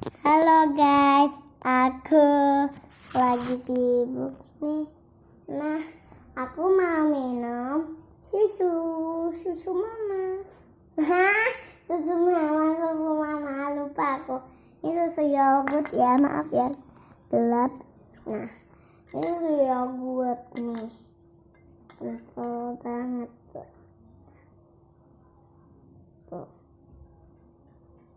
Halo guys, aku lagi sibuk nih. Nah, aku mau minum susu mama. Hah? Susu mama, lupa aku. Ini susu yogurt ya, maaf ya, gelap. Nah, ini susu yogurt nih, kental banget tuh.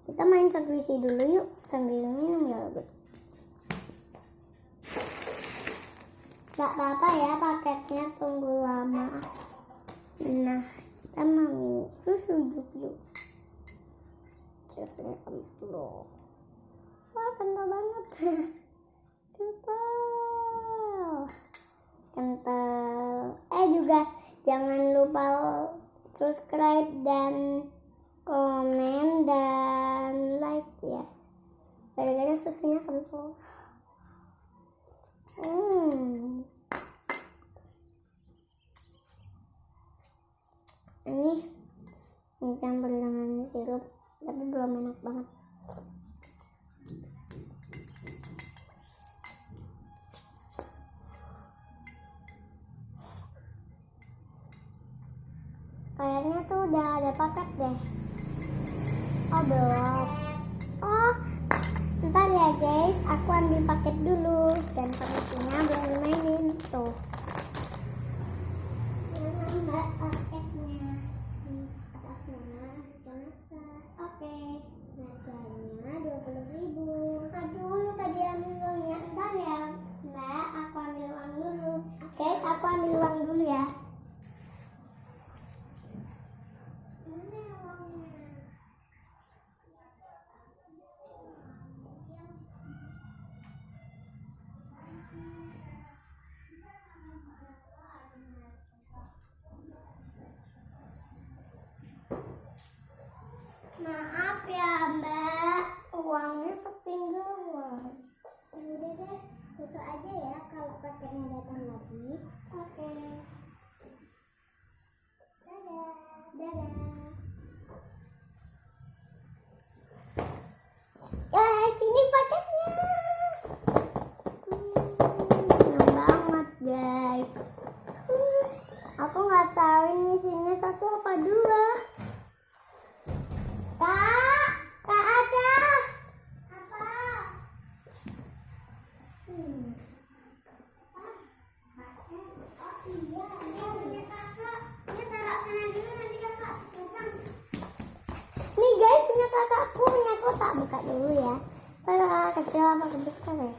Kita main squishy dulu yuk sambil minum yogurt. Gak apa-apa ya paketnya tunggu lama. Nah, kita mau minum susu yuk. Susunya kental. Wah, kental banget. Kental. Juga jangan lupa subscribe dan komen dan like ya. Gara-gara susunya kental. Ini campur dengan sirup, tapi belum enak banget. Kayaknya tuh udah ada paket deh. Oh belum. Oh, ntar ya guys, aku ambil paket dulu dan paketnya belum dimainin tuh. Mbak paketnya. Oke, harganya 20.000. Aduh, tadi ambil uangnya. Ntar ya Mbak, aku ambil uang dulu. Guys, aku ambil uang dulu ya. Maaf ya Mbak, uangnya ketinggalan. Udah deh, besok aja ya kalau paketnya datang lagi. Oke. Dadah. Guys, ini paketnya. Senang banget guys. Aku nggak tahu ini isinya 1 apa 2. Kak Aca. Apa? Oh iya, ini punya kakak. Ini taruh sana dulu, nanti kakak datang. Nih guys, punya kakakku, aku tak buka dulu ya. Kakak kecil apa besar ya?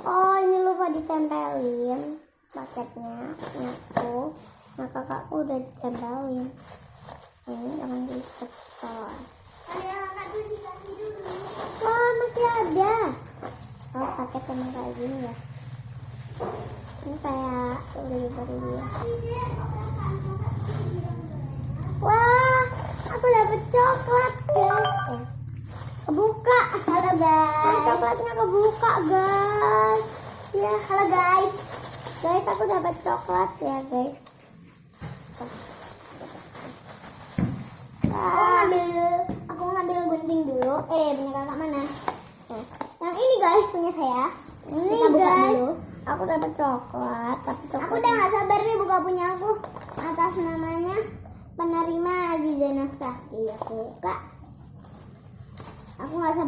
Oh, ini lupa ditempelin paketnya. Aku, nah kakakku udah ditempelin. Ini jangan disetor. Wah, masih ada. Oh, paket emang kayak gini ya. Ini kayak beli-beli ya. Wah, aku dapet coklat guys. Kebuka. Halo guys. Coklatnya kebuka guys. Ya, halo guys. Guys, aku dapat coklat ya guys. Aku ngambil gunting dulu. Punya kakak mana? Yang ini guys, punya saya. Ini kita buka guys dulu. Aku dapat coklat, tapi aku udah gak sabar nih buka punya aku. Atas namanya penerima Aziza Nafsah. Aku buka. Aku gak sabar.